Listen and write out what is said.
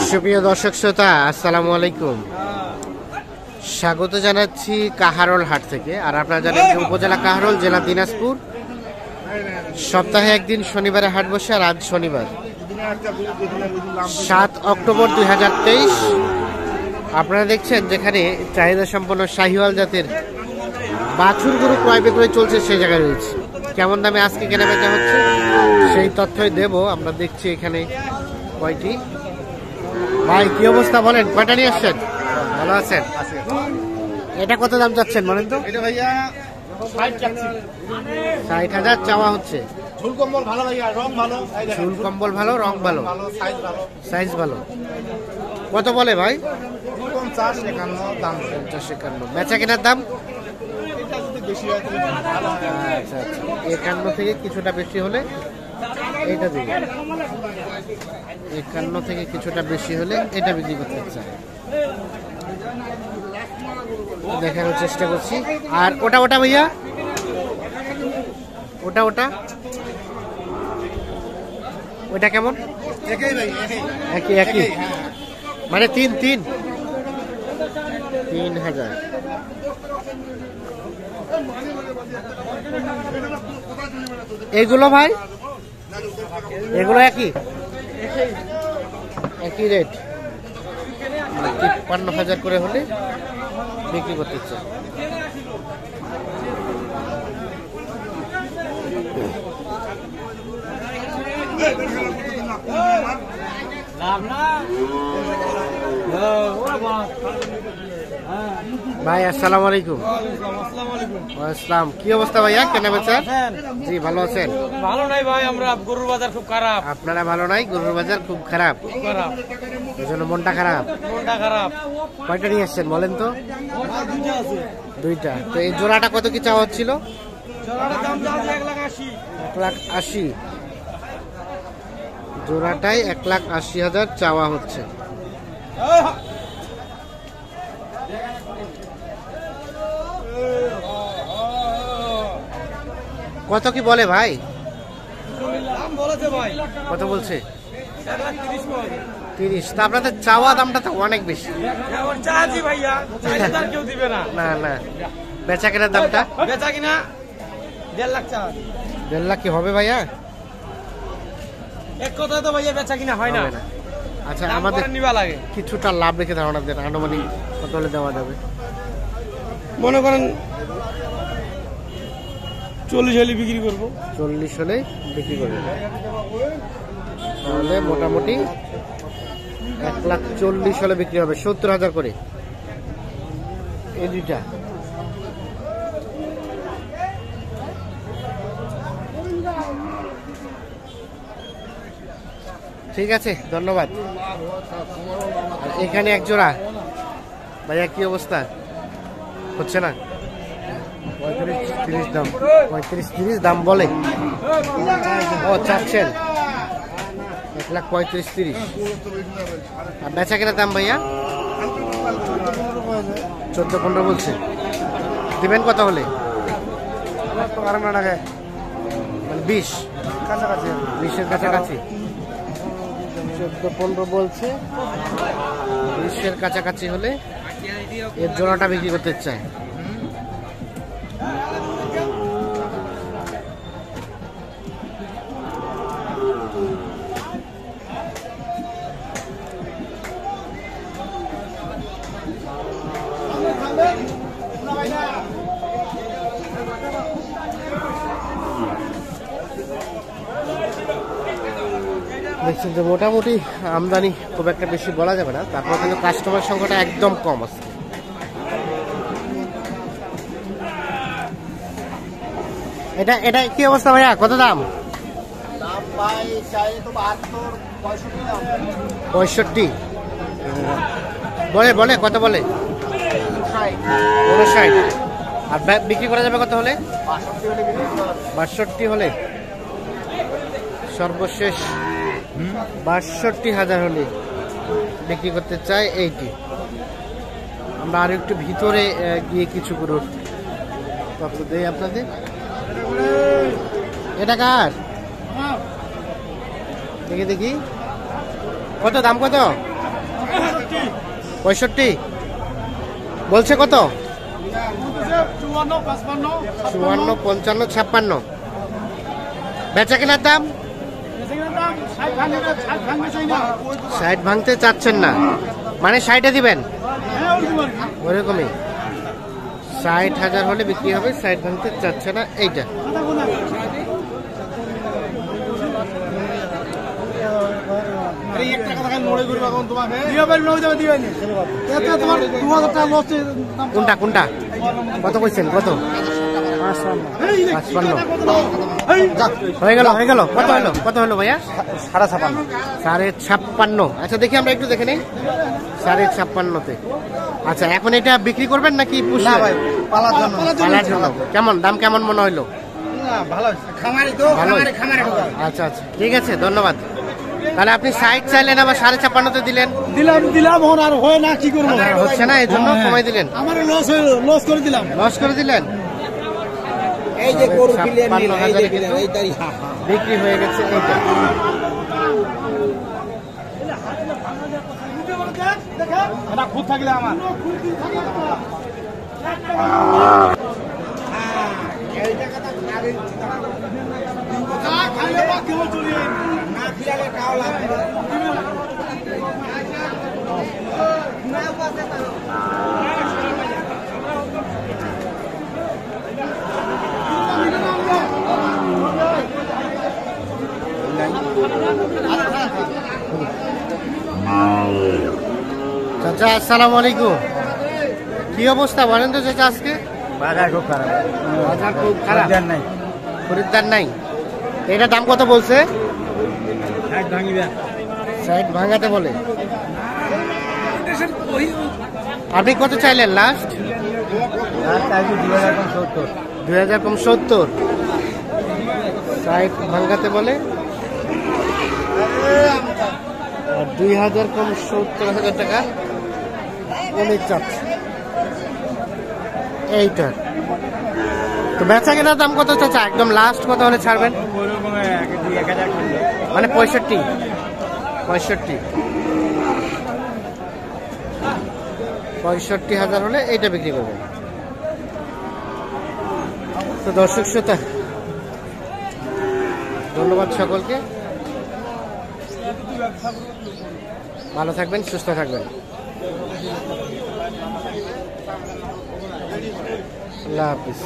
সুপ্রিয় দর্শক শ্রোতা, আসসালামু আলাইকুম। স্বাগত জানাচ্ছি কাহারোল হাট থেকে। আর আপনারা জানেন যে উপজেলা কাহারোল, জেলা দিনাজপুর, সপ্তাহে একদিন শনিবারে হাট বসে। আর আজ শনিবার 7 অক্টোবর 2023। আপনারা দেখছেন যেখানে চাহিদা সম্পন্ন শাহিওয়াল জাতের বাছুর গরু ক্রয় বিক্রয় চলছে, সেই জায়গায় রয়েছে। কেমন দামে আজকে কেনা বেচা হচ্ছে সেই তথ্যই দেব। আমরা দেখছি এখানে কয়টি। ভাই কি অবস্থা বলেন, কয়টা নিয়ে আসছেন? ভালো আছেন? এটা কত দাম চাচ্ছেন বলেন তো? এটা ভাইয়া 60,000 চাওয়া হচ্ছে। ঝুল কম্বল ভালো ভাইয়া, রং ভালো, চুল কম্বল ভালো, রং ভালো, সাইজ ভালো। সাইজ ভালো। কত বলে ভাই? 50, 51 দাম। 50, 51। বেচা কেনার দাম? এটা যদি বেশি হয় তাহলে ভালো হয়। আচ্ছা আচ্ছা, 51 থেকে কিছুটা বেশি হলে এটা দিবে। 51 থেকে কিছুটা বেশি হলে এটা বিক্রি করতে চাই, দেখানোর চেষ্টা করছি। আর ওটা ওটা ভাইয়া, ওটা ওটা ওইটা কেমন? একই ভাই, একই একই, মানে 3,000। এগুলো ভাই, এগুলো একই একই রেট, 53,000 করে হলে বিক্রি করতে চাই। ভাই আসসালামু আলাইকুম। আসসালাম। কি অবস্থা ভাইয়া, কেনা বেচা? জি ভালো আছেন? ভালো নাই ভাই, আমরা গরুর বাজার খুব খারাপ। আপনারা ভালো নাই, গরুর বাজার খুব খারাপ, এই জন্য মনটা খারাপ। মনটা খারাপ। কয়টা নিয়ে আসছেন বলেন তো? দুইটা আছে। দুইটা। তো এই জোড়াটা কত কি চাওয়া হচ্ছিল? জোড়াটার দাম যাচ্ছে 1,80,000। 1,80,000। জোড়াটাই 1,80,000 চাওয়া হচ্ছে। কত কি বলে ভাই? দাম বলেছে ভাই, কত বলছে? 1,30,000। 30। তা আপনাদের চাওয়া দামটা তো অনেক বেশি। এখন চাচ্ছি ভাইয়া, চাইলে তার কেউ দিবে না। না না, বেচা কেনার দামটা? বেচা কিনা 1.5 লাখ চাওয়া। 1.5 লাখ কি হবে ভাইয়া? এক কথায় তো ভাইয়া বেচা কিনা হয় না। হবে না। আচ্ছা, দাম আমাদের করে নিবা লাগে। কিছুটা লাভ রেখে ধারণা দেন, আনুমানিক কত হলে দেওয়া যাবে? মনে করেন 40 হলে বিক্রি করবো। 40 হলে বিক্রি করবে, তাহলে মোটামুটি 1,40,000 হলে বিক্রি হবে। 70,000 করে এই দুইটা। ঠিক আছে, ধন্যবাদ। আর এখানে এক জোড়া ভাইয়া, কি অবস্থা? হচ্ছে না? 35-30 দাম, 35-30 দাম বলে। ও চাচ্ছেন 1,35,30। আর বেচা কেনার দাম ভাইয়া 14-15 বলছে। দিবেন কত হলে? মানে 20 কাছাকাছি, 20-এর কাছাকাছি। 14-15 বলছে, 20-এর কাছাকাছি হলে এর জোড়াটা বিক্রি করতে চায়। দেখছেন যে মোটামুটি আমদানি খুব একটা বেশি বলা যাবে না, তারপর কিন্তু কাস্টমার সংখ্যাটা একদম কম আছে। এটা এটা কি অবস্থা ভাইয়া, কত দাম? 65 বলে বলে কত বলে? 59। আর বিক্রি করা যাবে কত হলে? 62 হলে, সর্বশেষ 62,000 হলে বিক্রি করতে চাই। এইটি আমরা আর একটু ভিতরে গিয়ে কিছু গরুর তথ্য দেই আপনাদের। এটা কার? দেখি দেখি কত দাম, কত? 65 বলছে। কত? 54, 55, 56। বেচা কেনার দাম 60 ভাঙতে চাচ্ছেন না, মানে 60-এ দিবেন? ওরকমই 60,000 হলে বিক্রি হবে, 60 ভাঙতে চাচ্ছে না। এইটা কোনটা কোনটা কত কইছেন? কত? 55 হয়ে গেল, হয়ে গেল। কত হলো, কত হলো ভাইয়া? 56.5। আচ্ছা দেখি আমরা একটু দেখে নেই। 56.5-তে। আচ্ছা এখন এটা বিক্রি করবেন নাকি পুষবেন? পালার জন্য। পালার জন্য। কেমন দাম, কেমন মনে হইলো? ভালো খামারি তো, ভালো। খামারে আচ্ছা আচ্ছা ঠিক আছে, ধন্যবাদ। তাহলে আপনি 60 চাইলেন, আবার 56.5-তে দিলেন। দিলাম এখন আর হয় না, কি করবো? হচ্ছে না, এই জন্য কমাই দিলেন। আমার লস করে দিলাম। লস করে দিলেন। এই যে গরু 56,000 কিন্তু বিক্রি হয়ে গেছে। এইটা খুব থাকলে আমার চাচা আসসালামু আলাইকুম। কি অবস্থা বলেন তো চাচা আজকে? বাজার খুব খারাপ, বাজার খুব খারাপ, নাই। খরিদ্দার নাই। এটা দাম কত বলছে? 60 ভাঙাতে বলে। আপনি কত চাইলেন লাস্ট? 2000 কম 70। 60 ভাঙাতে বলে, আর 2000 কম 70,000 টাকা কমে চাচ্ছে এইটার। তো বেচা কেনার দাম কত চাচা? একদম লাস্ট কত হলে ছাড়বেন? মানে 65,000 হলে এইটা বিক্রি করবেন। তো দর্শক শ্রোতা, ধন্যবাদ সকলকে। ভালো থাকবেন, সুস্থ থাকবেন। আল্লাহ হাফিজ।